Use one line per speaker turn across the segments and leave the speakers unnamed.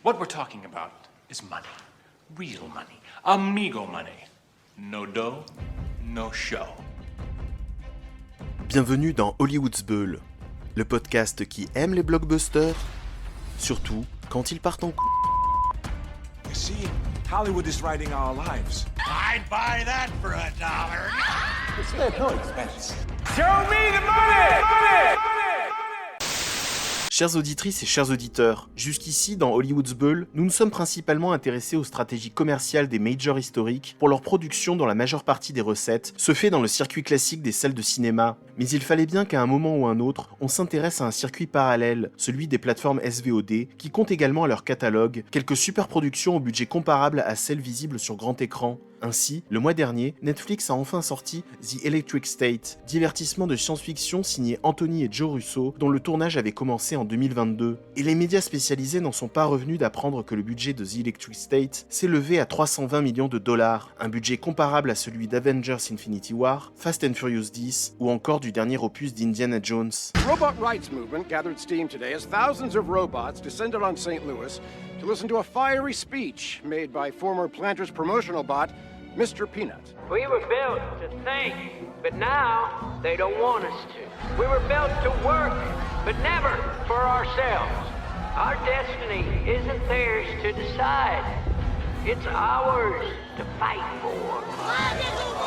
What we're talking about is money. Real money. Amigo money. No dough, no show.
Bienvenue dans Hollywood's Bull, le podcast qui aime les blockbusters, surtout quand ils partent en couille.
You see, Hollywood is writing our lives.
I'd buy that for $1.
It's no expense.
Show me the money! Money!
Chères auditrices et chers auditeurs, jusqu'ici dans Hollywood's Bull, nous nous sommes principalement intéressés aux stratégies commerciales des majors historiques pour leur production dont la majeure partie des recettes se fait dans le circuit classique des salles de cinéma. Mais il fallait bien qu'à un moment ou un autre, on s'intéresse à un circuit parallèle, celui des plateformes SVOD, qui comptent également à leur catalogue quelques superproductions au budget comparable à celles visibles sur grand écran. Ainsi, le mois dernier, Netflix a enfin sorti The Electric State, divertissement de science-fiction signé Anthony et Joe Russo, dont le tournage avait commencé en 2022. Et les médias spécialisés n'en sont pas revenus d'apprendre que le budget de The Electric State s'élevait à 320 millions de dollars, un budget comparable à celui d'Avengers Infinity War, Fast and Furious 10 ou encore du dernier opus d'Indiana Jones.
The robot rights movement gathered steam today as thousands of robots descended on St. Louis to listen to a fiery speech made by former Planters promotional bot, Mr. Peanut.
We were built to think, but now they don't want us to. We were built to work, but never for ourselves. Our destiny isn't theirs to decide. It's ours to fight for.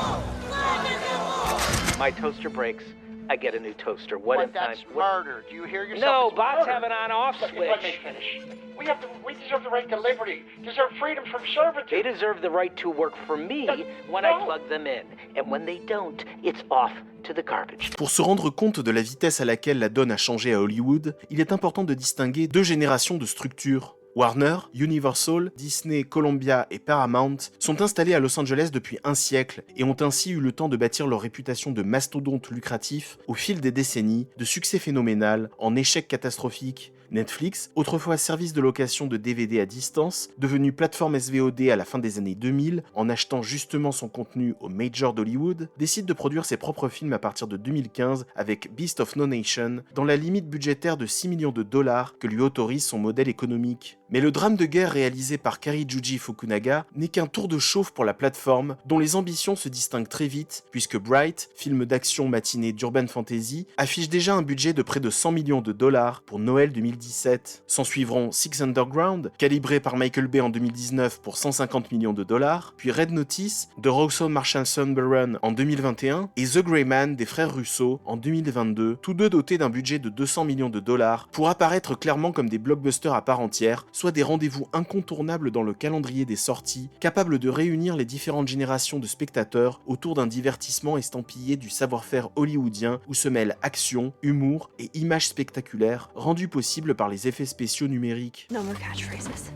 My toaster breaks, I get a new toaster. What in time?
That's murder. Do you hear yourself?
No,
It's
bots
murder.
have an on-off
Let me
switch.
finish. We deserve the right to liberty, deserve freedom from servitude.
They deserve the right to work for me when I
No.
plug them in. And when they don't, it's off to the garbage.
Pour se rendre compte de la vitesse à laquelle la donne a changé à Hollywood, il est important de distinguer deux générations de structures. Warner, Universal, Disney, Columbia et Paramount sont installés à Los Angeles depuis un siècle et ont ainsi eu le temps de bâtir leur réputation de mastodontes lucratifs au fil des décennies, de succès phénoménal en échec catastrophique. Netflix, autrefois service de location de DVD à distance, devenu plateforme SVOD à la fin des années 2000 en achetant justement son contenu aux majors d'Hollywood, décide de produire ses propres films à partir de 2015 avec Beast of No Nation dans la limite budgétaire de 6 millions de dollars que lui autorise son modèle économique. Mais le drame de guerre réalisé par Karijuji Fukunaga n'est qu'un tour de chauffe pour la plateforme dont les ambitions se distinguent très vite puisque Bright, film d'action matinée d'urban fantasy, affiche déjà un budget de près de 100 millions de dollars pour Noël 2017. S'en suivront Six Underground, calibré par Michael Bay en 2019 pour 150 millions de dollars, puis Red Notice de Rawson Marshallson Burren en 2021 et The Gray Man des frères Russo en 2022, tous deux dotés d'un budget de 200 millions de dollars pour apparaître clairement comme des blockbusters à part entière, soit des rendez-vous incontournables dans le calendrier des sorties, capables de réunir les différentes générations de spectateurs autour d'un divertissement estampillé du savoir-faire hollywoodien où se mêlent action, humour et images spectaculaires rendues possibles par les effets spéciaux numériques.
No more catchphrases.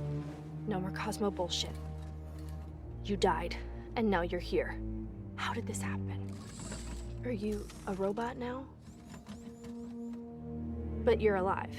No more Cosmo bullshit. You died, and now you're here. How did this happen? Are you a robot now? But you're alive.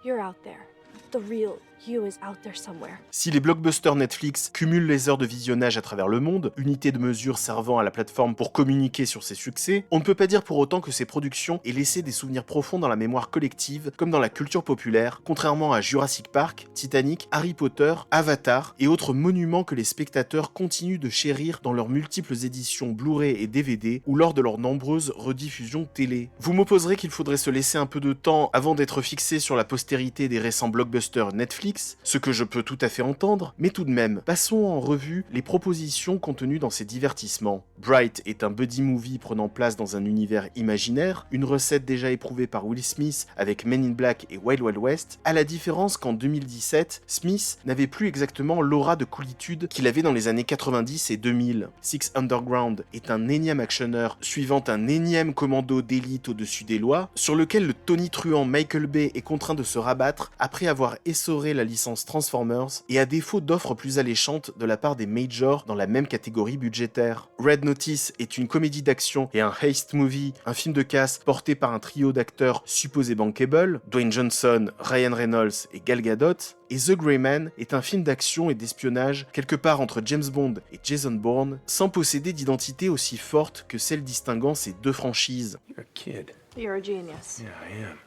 You're out there. The real you is out there somewhere.
Si les blockbusters Netflix cumulent les heures de visionnage à travers le monde, unité de mesure servant à la plateforme pour communiquer sur ses succès, on ne peut pas dire pour autant que ces productions aient laissé des souvenirs profonds dans la mémoire collective, comme dans la culture populaire, contrairement à Jurassic Park, Titanic, Harry Potter, Avatar et autres monuments que les spectateurs continuent de chérir dans leurs multiples éditions Blu-ray et DVD ou lors de leurs nombreuses rediffusions télé. Vous m'opposerez qu'il faudrait se laisser un peu de temps avant d'être fixé sur la postérité des récents blockbusters Netflix, ce que je peux tout à fait entendre, mais tout de même, passons en revue les propositions contenues dans ces divertissements. Bright est un buddy movie prenant place dans un univers imaginaire, une recette déjà éprouvée par Will Smith avec Men in Black et Wild Wild West, à la différence qu'en 2017, Smith n'avait plus exactement l'aura de coolitude qu'il avait dans les années 90 et 2000. Six Underground est un énième actionneur suivant un énième commando d'élite au-dessus des lois, sur lequel le tonitruant Michael Bay est contraint de se rabattre après avoir essoré la licence Transformers et à défaut d'offres plus alléchantes de la part des majors dans la même catégorie budgétaire. Red Notice est une comédie d'action et un heist movie, un film de casse porté par un trio d'acteurs supposés bankable, Dwayne Johnson, Ryan Reynolds et Gal Gadot, et The Gray Man est un film d'action et d'espionnage quelque part entre James Bond et Jason Bourne, sans posséder d'identité aussi forte que celle distinguant ces deux franchises.
You're a kid.
You're a genius.
Yeah, I am.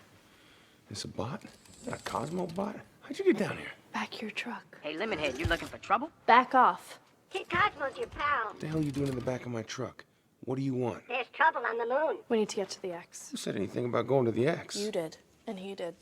It's a bot?
A Cosmobot? How'd you get down here?
Back your truck.
Hey, Lemonhead, you looking for trouble?
Back off.
Kid Cosmo's your pal.
What the hell are you doing in the back of my truck? What do you want?
There's trouble on the moon.
We need to get to the X.
Who said anything about going to the X?
You did. And he did.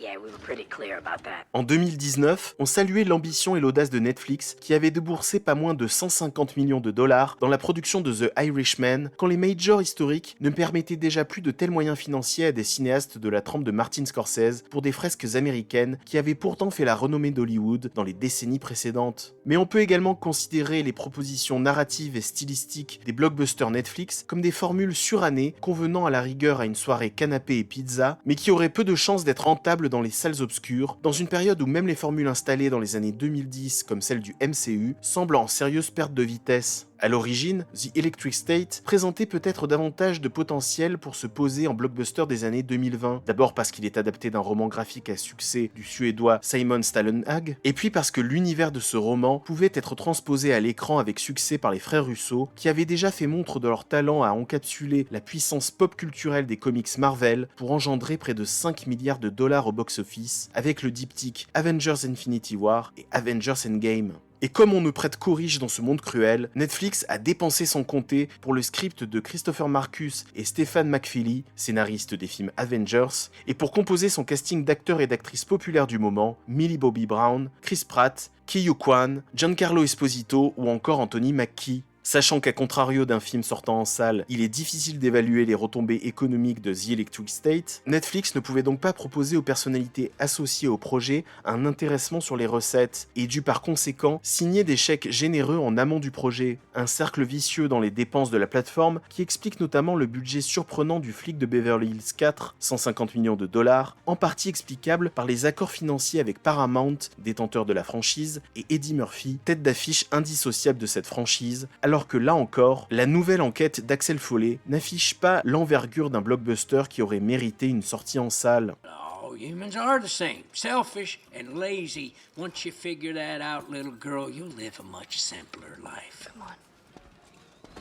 Yeah, we were pretty clear about that.
En 2019, on saluait l'ambition et l'audace de Netflix qui avait déboursé pas moins de 150 millions de dollars dans la production de The Irishman quand les majors historiques ne permettaient déjà plus de tels moyens financiers à des cinéastes de la trempe de Martin Scorsese pour des fresques américaines qui avaient pourtant fait la renommée d'Hollywood dans les décennies précédentes. Mais on peut également considérer les propositions narratives et stylistiques des blockbusters Netflix comme des formules surannées convenant à la rigueur à une soirée canapé et pizza, mais qui auraient peu de chances d'être rentables dans les salles obscures, dans une période où même les formules installées dans les années 2010 comme celle du MCU semblent en sérieuse perte de vitesse. À l'origine, The Electric State présentait peut-être davantage de potentiel pour se poser en blockbuster des années 2020. D'abord parce qu'il est adapté d'un roman graphique à succès du suédois Simon Stålenhag, et puis parce que l'univers de ce roman pouvait être transposé à l'écran avec succès par les frères Russo, qui avaient déjà fait montre de leur talent à encapsuler la puissance pop culturelle des comics Marvel pour engendrer près de 5 milliards de dollars au box-office, avec le diptyque Avengers Infinity War et Avengers Endgame. Et comme on ne prête qu'aux riches dans ce monde cruel, Netflix a dépensé sans compter pour le script de Christopher Marcus et Stephen McFeely, scénaristes des films Avengers, et pour composer son casting d'acteurs et d'actrices populaires du moment, Millie Bobby Brown, Chris Pratt, Ke Huy Quan, Giancarlo Esposito ou encore Anthony Mackie. Sachant qu'à contrario d'un film sortant en salle, il est difficile d'évaluer les retombées économiques de The Electric State, Netflix ne pouvait donc pas proposer aux personnalités associées au projet un intéressement sur les recettes et dut par conséquent signer des chèques généreux en amont du projet. Un cercle vicieux dans les dépenses de la plateforme qui explique notamment le budget surprenant du flic de Beverly Hills 4, 150 millions de dollars, en partie explicable par les accords financiers avec Paramount, détenteur de la franchise, et Eddie Murphy, tête d'affiche indissociable de cette franchise, alors que là encore, la nouvelle enquête d'Axel Foley n'affiche pas l'envergure d'un blockbuster qui aurait mérité une sortie en salle.
Oh, humans are the same. Selfish and lazy. Once you figure that out, little girl, you'll live a much simpler life.
Come on.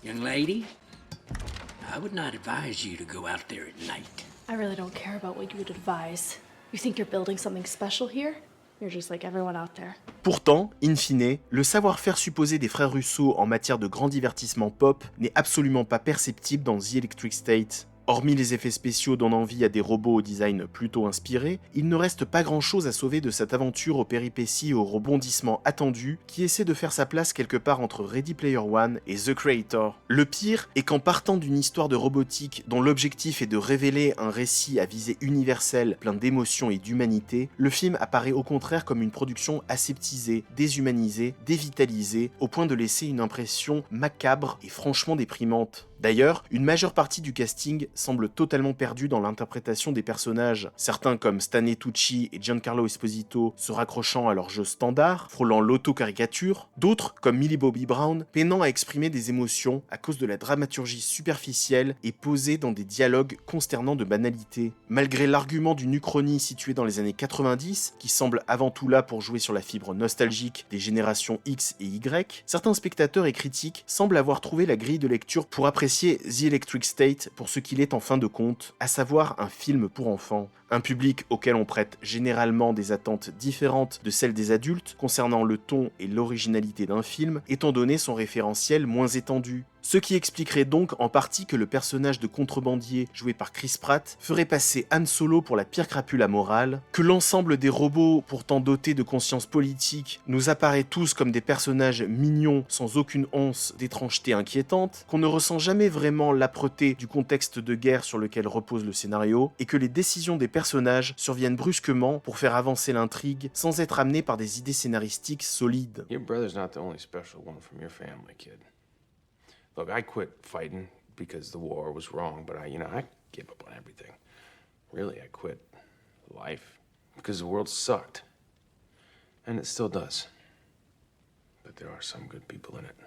Young lady, I would not advise you to go out there at night.
I really don't care about what you would advise. You think you're building something special here? You're just like everyone out there.
Pourtant, in fine, le savoir-faire supposé des frères Russo en matière de grand divertissement pop n'est absolument pas perceptible dans The Electric State. Hormis les effets spéciaux donnant envie à des robots au design plutôt inspiré, il ne reste pas grand-chose à sauver de cette aventure aux péripéties et aux rebondissements attendus qui essaie de faire sa place quelque part entre Ready Player One et The Creator. Le pire est qu'en partant d'une histoire de robotique dont l'objectif est de révéler un récit à visée universelle plein d'émotions et d'humanité, le film apparaît au contraire comme une production aseptisée, déshumanisée, dévitalisée, au point de laisser une impression macabre et franchement déprimante. D'ailleurs, une majeure partie du casting semble totalement perdue dans l'interprétation des personnages, certains comme Stanley Tucci et Giancarlo Esposito se raccrochant à leur jeu standard, frôlant l'auto-caricature, d'autres, comme Millie Bobby Brown, peinant à exprimer des émotions à cause de la dramaturgie superficielle et posée dans des dialogues consternants de banalité. Malgré l'argument d'une uchronie située dans les années 90, qui semble avant tout là pour jouer sur la fibre nostalgique des générations X et Y, certains spectateurs et critiques semblent avoir trouvé la grille de lecture pour apprécier The Electric State pour ce qu'il est en fin de compte, à savoir un film pour enfants. Un public auquel on prête généralement des attentes différentes de celles des adultes concernant le ton et l'originalité d'un film, étant donné son référentiel moins étendu. Ce qui expliquerait donc en partie que le personnage de contrebandier joué par Chris Pratt ferait passer Han Solo pour la pire crapule amorale, que l'ensemble des robots pourtant dotés de conscience politique nous apparaît tous comme des personnages mignons sans aucune once d'étrangeté inquiétante, qu'on ne ressent jamais vraiment l'âpreté du contexte de guerre sur lequel repose le scénario, et que les décisions des personnages surviennent brusquement pour faire avancer l'intrigue sans être amenés par des idées scénaristiques solides.
Your brother's not the only special one from your family, kid. Look, I quit fighting because the war was wrong, but I gave up on everything. Really, I quit life because the world sucked. And it still does. But there are some good people in it.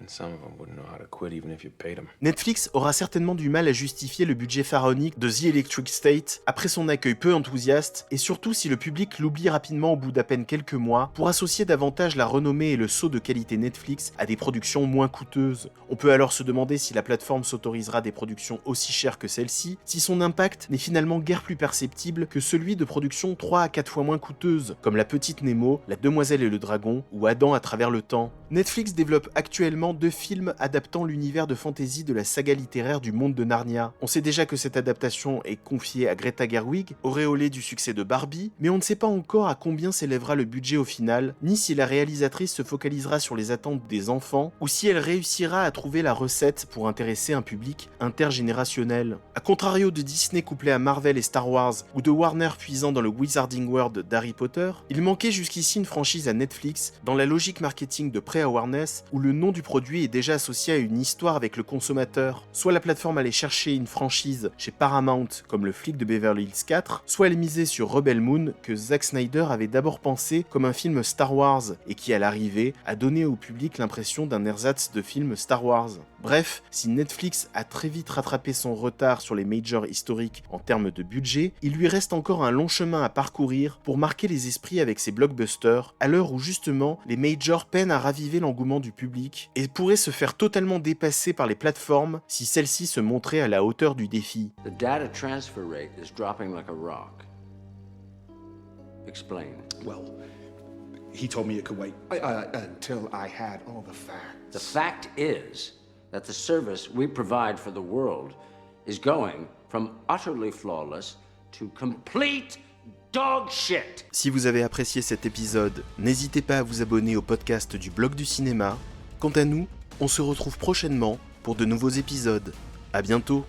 And some of them wouldn't know how to quit even if you paid them.
Netflix aura certainement du mal à justifier le budget pharaonique de The Electric State après son accueil peu enthousiaste, et surtout si le public l'oublie rapidement au bout d'à peine quelques mois, pour associer davantage la renommée et le saut de qualité Netflix à des productions moins coûteuses. On peut alors se demander si la plateforme s'autorisera des productions aussi chères que celle-ci, si son impact n'est finalement guère plus perceptible que celui de productions 3 à 4 fois moins coûteuses, comme La Petite Nemo, La Demoiselle et le Dragon ou Adam à travers le temps. Netflix développe actuellement 2 films adaptant l'univers de fantasy de la saga littéraire du monde de Narnia. On sait déjà que cette adaptation est confiée à Greta Gerwig, auréolée du succès de Barbie, mais on ne sait pas encore à combien s'élèvera le budget au final, ni si la réalisatrice se focalisera sur les attentes des enfants, ou si elle réussira à trouver la recette pour intéresser un public intergénérationnel. A contrario de Disney couplé à Marvel et Star Wars, ou de Warner puisant dans le Wizarding World d'Harry Potter, il manquait jusqu'ici une franchise à Netflix dans la logique marketing de pré-awareness où le nom du produit est déjà associé à une histoire avec le consommateur. Soit la plateforme allait chercher une franchise chez Paramount comme le flic de Beverly Hills 4, soit elle misait sur Rebel Moon que Zack Snyder avait d'abord pensé comme un film Star Wars et qui à l'arrivée a donné au public l'impression d'un ersatz de film Star Wars. Bref, si Netflix a très vite rattrapé son retard sur les majors historiques en termes de budget, il lui reste encore un long chemin à parcourir pour marquer les esprits avec ses blockbusters, à l'heure où justement les majors peinent à raviver l'engouement du public et pourraient se faire totalement dépasser par les plateformes si celles-ci se montraient à la hauteur du défi.
The data transfer rate is dropping like a rock. Explain.
Well, he told me it could wait until I had all the facts.
The fact is that the service we provide for the world is going from utterly flawless to complete dog shit.
Si vous avez apprécié cet épisode, n'hésitez pas à vous abonner au podcast du Blog du Cinéma. Quant à nous, on se retrouve prochainement pour de nouveaux épisodes. À bientôt.